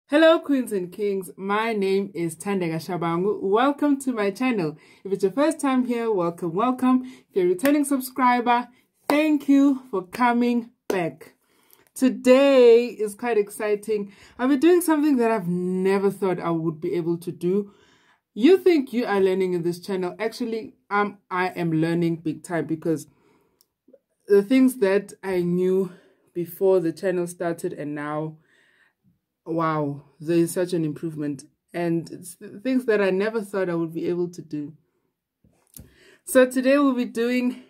Hello queens and kings, my name is Thandeka Shabangu. Welcome to my channel. If it's your first time here, welcome. If you're a returning subscriber, thank you for coming back. Today is quite exciting. I'll be doing something that I've never thought I would be able to do. You think you are learning in this channel. Actually, I am learning big time, because the things that I knew before the channel started and now, wow, there is such an improvement, and it's things that I never thought I would be able to do. So today we'll be doing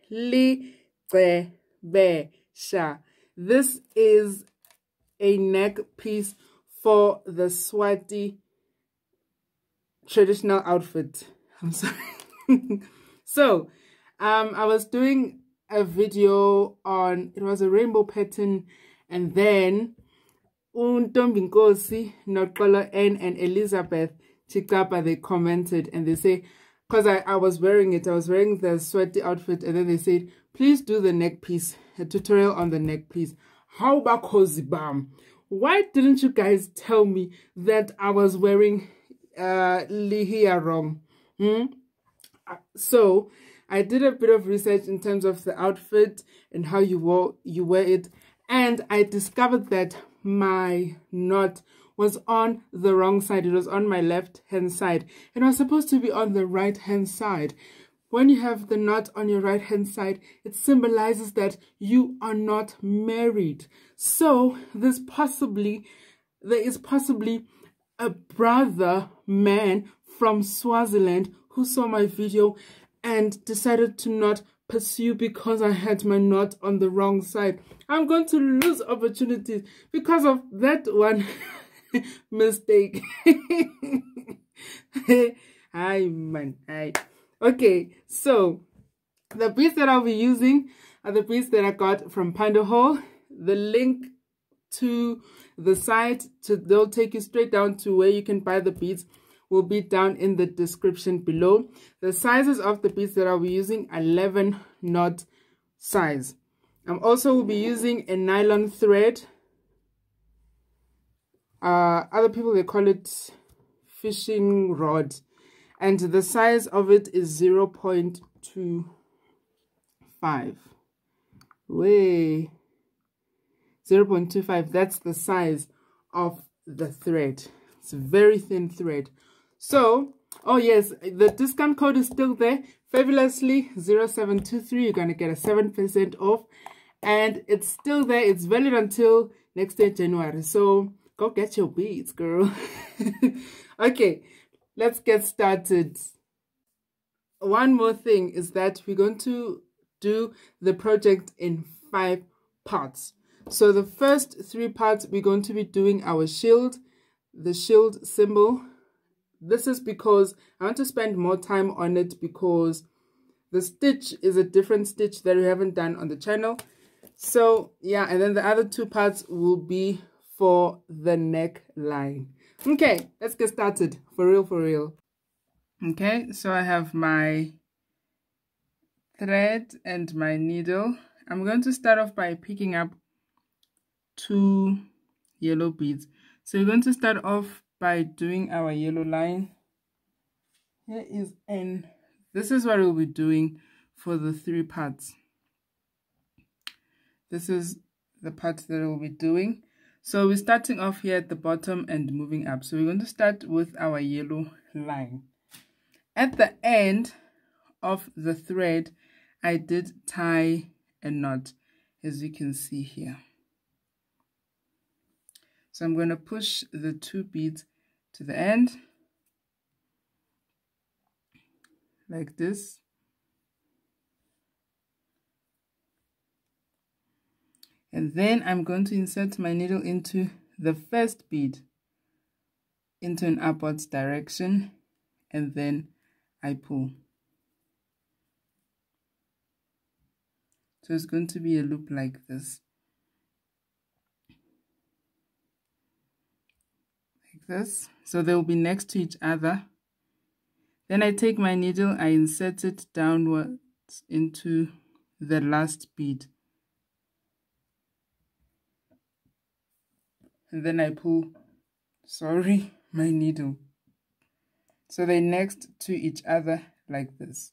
LIGCEBESHA. This is a neck piece for the Swazi traditional outfit. I'm sorry. So I was doing a video on, it was a rainbow pattern, and then Nkosi, Nokolo N and Elizabeth Chikapa, they commented and they say, because I was wearing it, I was wearing the Swazi outfit, and then they said, please do the neck piece, a tutorial on the neck piece. How about cozy bam? Why didn't you guys tell me that I was wearing lihia wrong? So I did a bit of research in terms of the outfit and how you wear it, and I discovered that my knot was on the wrong side. It was on my left hand side. It was supposed to be on the right hand side. When you have the knot on your right hand side, it symbolizes that you are not married. So there is possibly a brother man from Swaziland who saw my video and decided to not pursue because I had my knot on the wrong side. I'm going to lose opportunities because of that one mistake. Hi man, hi. Okay, so the beads that I'll be using are the beads that I got from Panda Hall. The link to the site, they'll take you straight down to where you can buy the beads, will be down in the description below. The sizes of the beads that I'll be using are 11 knot size. I'm also will be using a nylon thread. Other people, they call it fishing rod, and the size of it is 0.25. Way 0.25. That's the size of the thread. It's a very thin thread. So, oh yes, the discount code is still there. Fabulously 0723. You're gonna get a 7% off, and it's still there. It's valid until next year, January. So go get your beads, girl. Okay, let's get started. One more thing is that we're going to do the project in 5 parts. So the first 3 parts, we're going to be doing our shield, the shield symbol. This is because I want to spend more time on it, because the stitch is a different stitch that we haven't done on the channel. So yeah, and then the other 2 parts will be for the neckline. Okay, let's get started. For real. Okay, so I have my thread and my needle. I'm going to start off by picking up 2 yellow beads. So we're going to start off by doing our yellow line. This is what we'll be doing for the 3 parts. This is the part that we'll be doing. So we're starting off here at the bottom and moving up. So we're going to start with our yellow line. At the end of the thread, I did tie a knot, as you can see here. So I'm going to push the 2 beads to the end, like this. And then I'm going to insert my needle into the first bead, into an upwards direction, and then I pull. So it's going to be a loop like this. Like this. So they will be next to each other. Then I take my needle, I insert it downwards into the last bead. And then I pull sorry, my needle. So they're next to each other like this.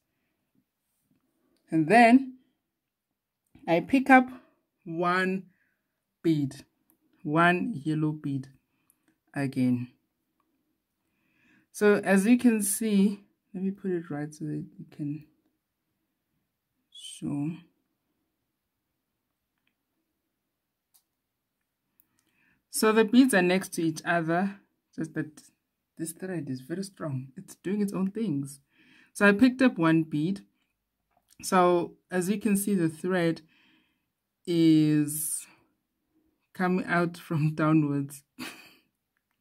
And then I pick up one bead, one yellow bead again. So as you can see, let me put it right so that you can show. So the beads are next to each other, just that this thread is very strong. It's doing its own things. So I picked up one bead. So as you can see, the thread is coming out from downwards.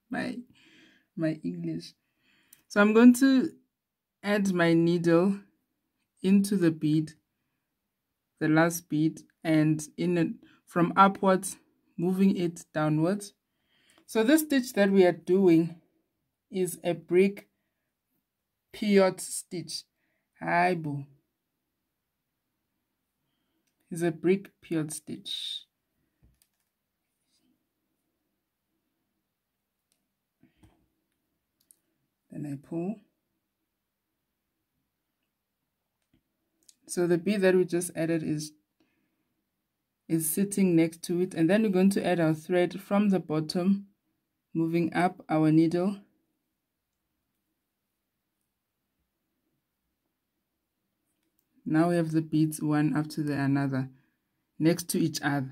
my English. So I'm going to add my needle into the bead, the last bead, and in it from upwards, moving it downwards. So this stitch that we are doing is a brick period stitch. Hi boo. It's a brick period stitch. Then I pull. So the bead that we just added is sitting next to it, and then we're going to add our thread from the bottom, moving up our needle. Now we have the beads one after the another next to each other.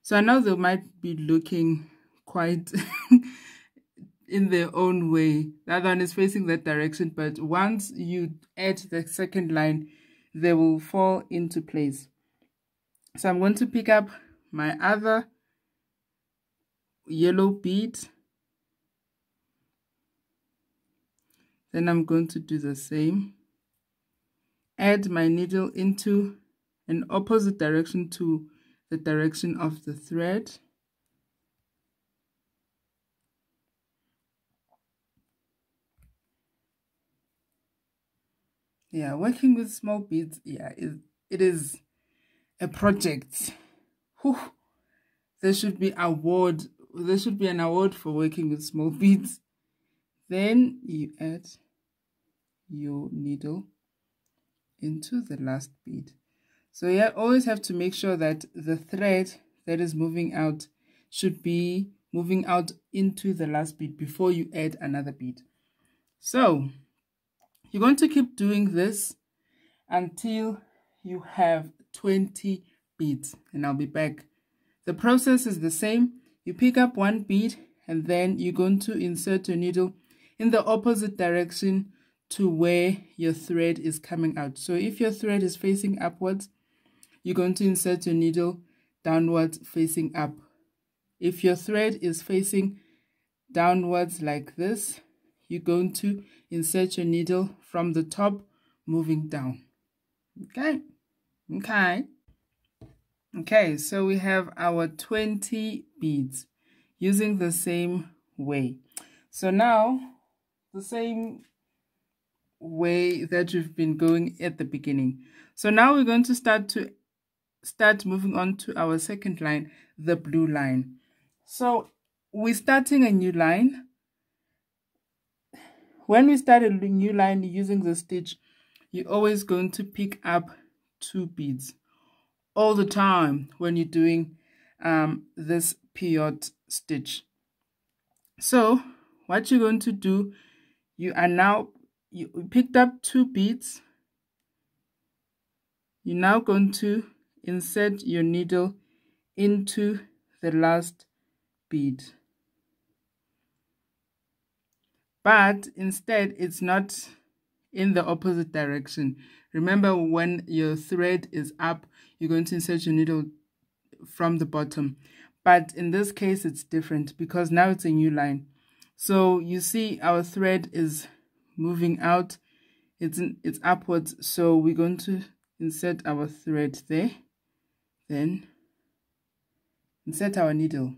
So I know they might be looking quite in their own way. The other one is facing that direction, but once you add the second line, they will fall into place. So I'm going to pick up my other yellow bead. Then I'm going to do the same. Add my needle into an opposite direction to the direction of the thread. Yeah, working with small beads, yeah, it is a project. Whew. There should be an award for working with small beads. Then you add your needle into the last bead. So you always have to make sure that the thread that is moving out should be moving out into the last bead before you add another bead. So you're going to keep doing this until you have 20 beads, and I'll be back. The process is the same. You pick up one bead, and then you're going to insert your needle in the opposite direction to where your thread is coming out. So if your thread is facing upwards, you're going to insert your needle downwards facing up. If your thread is facing downwards like this, you're going to insert your needle from the top moving down. Okay, so we have our 20 beads using the same way. So now, the same way that we've been going at the beginning. So now we're going to start moving on to our second line, the blue line. So we're starting a new line. When we start a new line using the stitch, you're always going to pick up 2 beads all the time when you're doing this period stitch. So what you're going to do, you picked up 2 beads. You're now going to insert your needle into the last bead. But instead, it's not in the opposite direction. Remember, when your thread is up, you're going to insert your needle from the bottom. But in this case, it's different because now it's a new line. So you see our thread is moving out. It's upwards. So we're going to insert our thread there. Then insert our needle.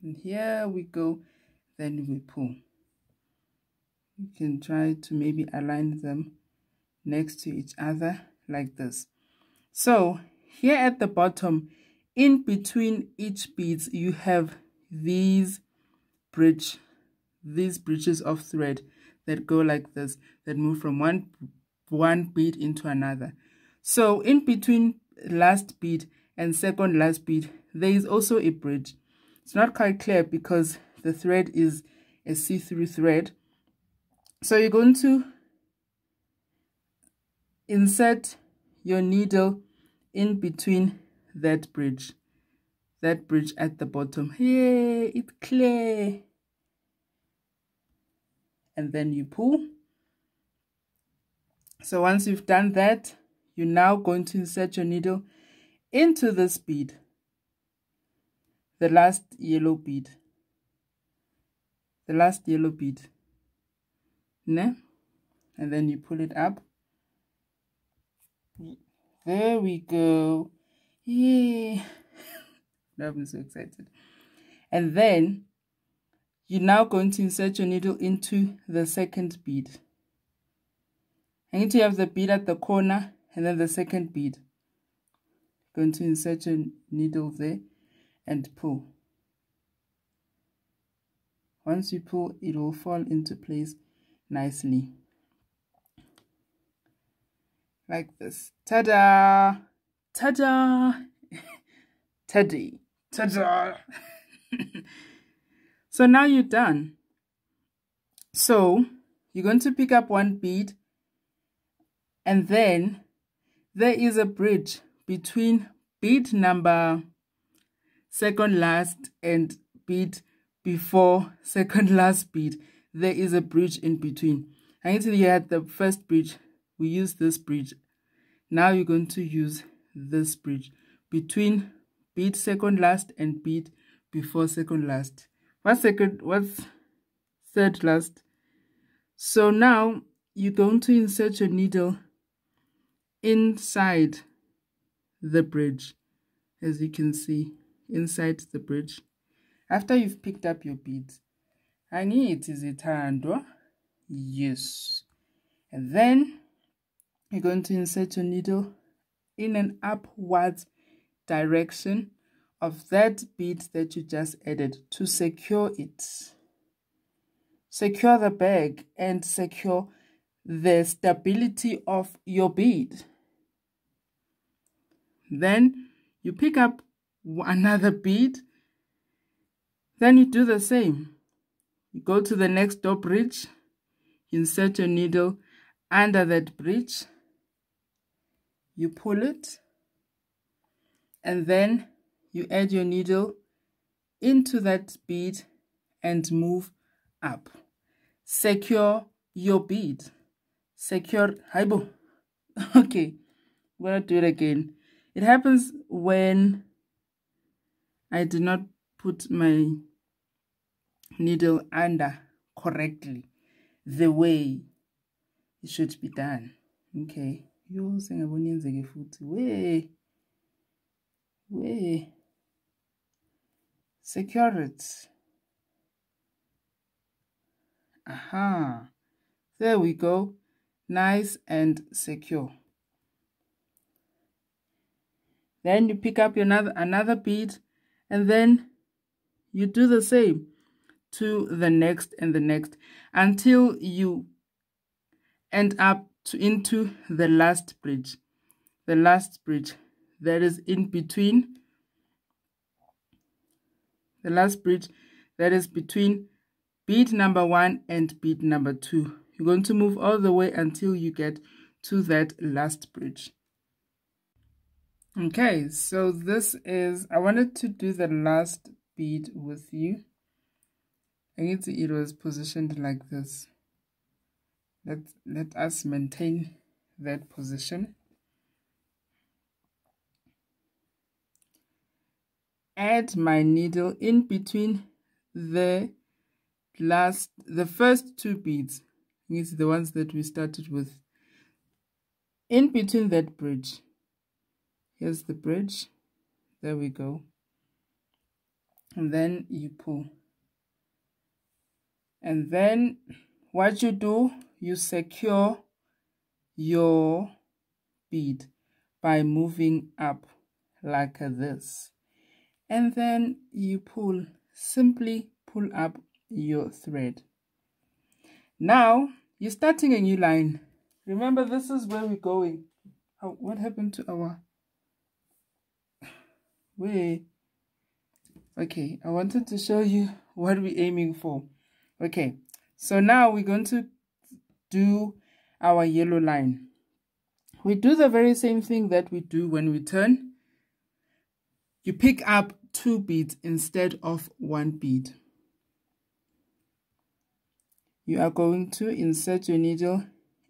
And here we go. Then we pull. You can try to maybe align them next to each other like this. So here at the bottom, in between each beads you have these bridges of thread that go like this, that move from one bead into another. So in between last bead and second last bead, there is also a bridge. It's not quite clear because the thread is a see-through thread. So you're going to insert your needle in between that bridge at the bottom. Hey, it's clear. And then you pull. So once you've done that, you're now going to insert your needle into this bead, the last yellow bead. Ne? And then you pull it up. There we go. Yay. I'm so excited. And then you're now going to insert your needle into the second bead. I need to have the bead at the corner and then the second bead. Going to insert your needle there and pull. Once you pull, it will fall into place nicely. Like this. Ta-da! Ta-da! Teddy. Ta-da! So now you're done. So you're going to pick up one bead, and then there is a bridge between bead number second last and bead before second last bead. There is a bridge in between. Until you had the first bridge, we use this bridge. Now you're going to use this bridge between bead second last and bead before second last. What's third last? So now you're going to insert your needle inside the bridge, as you can see, inside the bridge. After you've picked up your beads, it is a Thando. Yes. And then you're going to insert your needle in an upwards direction of that bead that you just added to secure it. Secure the bag and secure the stability of your bead. Then you pick up another bead. Then you do the same. You go to the next door bridge, insert your needle under that bridge, you pull it, and then you add your needle into that bead and move up. Secure your bead. Secure. Haibo. Okay, I'm going to do it again. It happens when I did not put my needle under correctly, the way it should be done. Okay. Yo, way. Secure it. Aha. There we go. Nice and secure. Then you pick up another bead, and then you do the same to the next and the next until you end up into the last bridge. The last bridge that is in between. The last bridge that is between bead number 1 and bead number 2. You're going to move all the way until you get to that last bridge. Okay, so this is, I wanted to do the last bead with you. It was positioned like this. Let us maintain that position. Add my needle in between the first two beads. These are the ones that we started with. In between that bridge. Here's the bridge. There we go. And then you pull. And then what you do, you secure your bead by moving up like this. and then you pull, simply pull up your thread. Now you're starting a new line. Remember, this is where we're going. Oh, what happened to our way? Okay, I wanted to show you what we're aiming for. Okay, so now we're going to do our yellow line. We do the very same thing that we do when we turn. You pick up 2 beads instead of 1 bead. You are going to insert your needle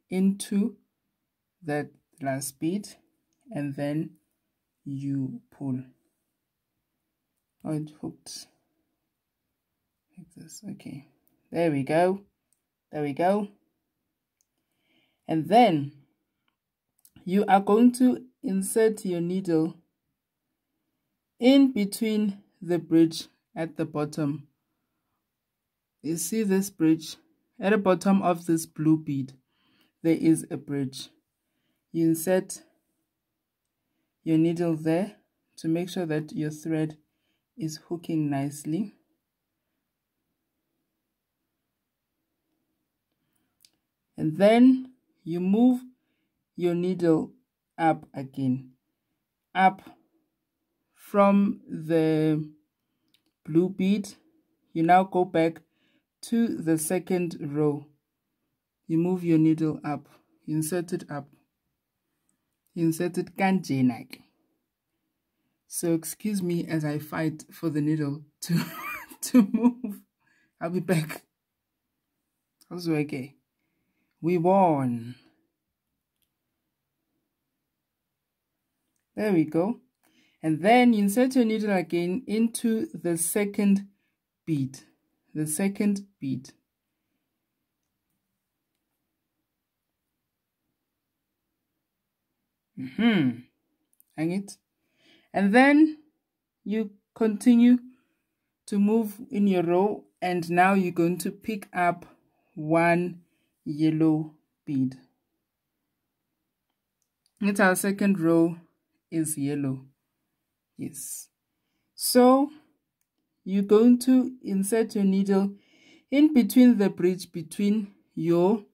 into that last bead, and then you pull. Oh, it hooked like this. Okay, there we go. There we go. And then you are going to insert your needle in between the bridge at the bottom. You see this bridge? At the bottom of this blue bead, there is a bridge. You insert your needle there to make sure that your thread is hooking nicely. And then you move your needle up again, up from the blue bead. You now go back to the second row. You move your needle up, you insert it up, you insert it kanjenak. So excuse me as I fight for the needle to move. I'll be back. Also, okay, we won. There we go. And then you insert your needle again into the second bead. The second bead. Hang it. And then you continue to move in your row, and now you're going to pick up 1 yellow bead. It's our second row is yellow. Yes. So you're going to insert your needle in between the bridge between your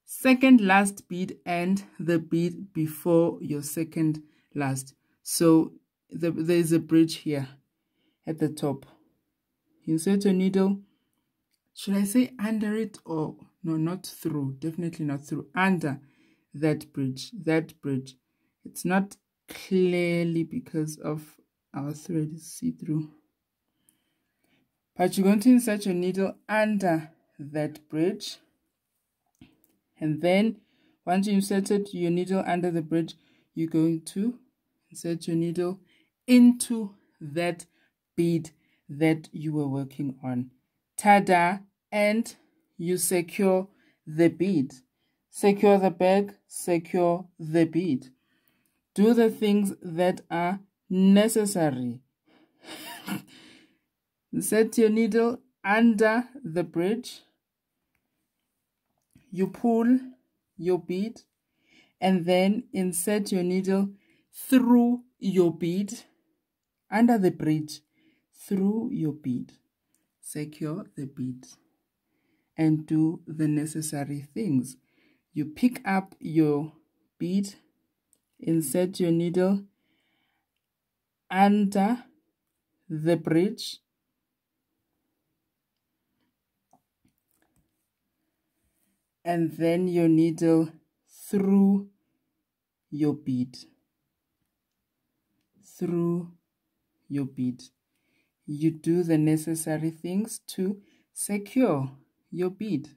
second last bead and the bead before your second last. So there's a bridge here at the top. Insert your needle. Should I say under it, or no, not through? Definitely not through. Under that bridge. That bridge. It's not clearly because of our thread is see-through. But you're going to insert your needle under that bridge. And then once you inserted your needle under the bridge, you're going to insert your needle into that bead that you were working on. Ta-da! And you secure the bead. Secure the bag, secure the bead. Do the things that are necessary. Insert your needle under the bridge. You pull your bead, and then insert your needle through your bead, under the bridge, through your bead. Secure the bead and do the necessary things. You pick up your bead, insert your needle under the bridge, and then your needle through your bead. Through your bead. You do the necessary things to secure your bead.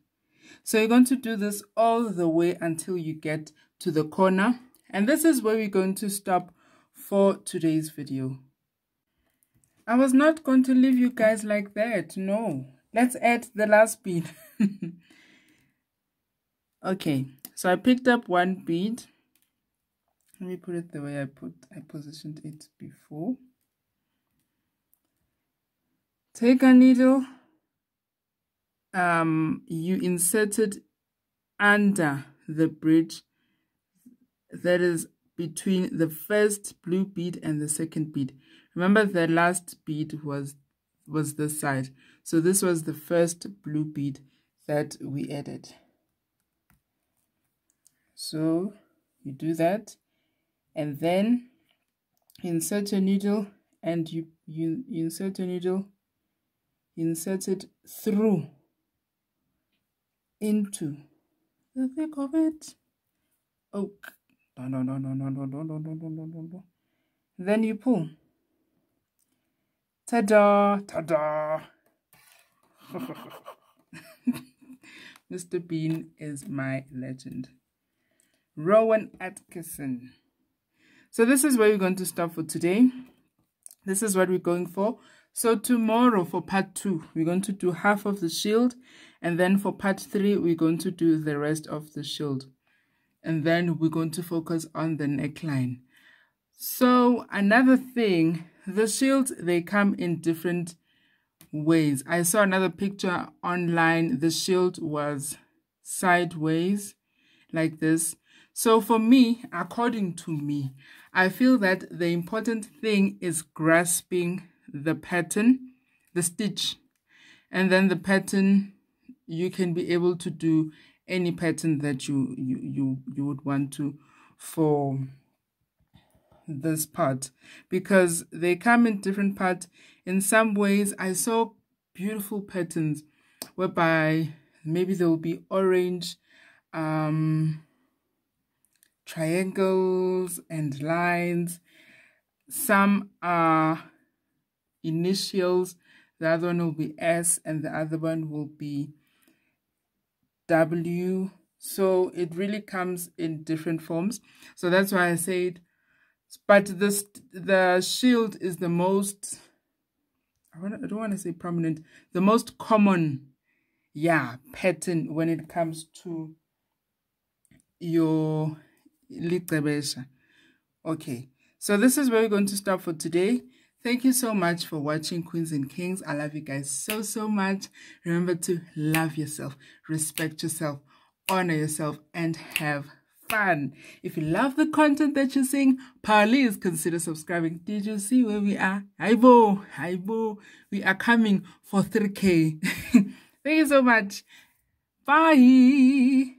So you're going to do this all the way until you get to the corner. And this is where we're going to stop for today's video. I was not going to leave you guys like that. No. Let's add the last bead. Okay, so I picked up 1 bead. Let me put it the way I positioned it before. Take a needle. You insert it under the bridge that is between the first blue bead and the second bead. Remember the last bead was this side. So this was the first blue bead that we added. So you do that, and then insert your needle, and you insert your needle, insert it through into the thick of it. Oh, no. Then you pull. Ta-da, ta-da. Mr. Bean is my legend. Rowan Atkinson. So this is where we're going to stop for today. This is what we're going for. So tomorrow for part 2, we're going to do half of the shield. And then for part 3, we're going to do the rest of the shield. And then we're going to focus on the neckline. So another thing, the shields, they come in different ways. I saw another picture online. The shield was sideways like this. So for me, according to me, I feel that the important thing is grasping the pattern, the stitch, and then the pattern, you can be able to do any pattern that you would want to for this part, because they come in different parts. In some ways, I saw beautiful patterns whereby maybe there will be orange triangles and lines. Some are initials, the other one will be S, and the other one will be W. So it really comes in different forms. So that's why I said, but the shield is the most, I don't want to say prominent, the most common, pattern when it comes to your LIGCEBESHA. Okay, so this is where we're going to stop for today. Thank you so much for watching, Queens and Kings. I love you guys so much. Remember to love yourself, respect yourself, honor yourself, and have fun. If you love the content that you're seeing, please consider subscribing. Did you see where we are? Aibo. We are coming for 3K. Thank you so much. Bye.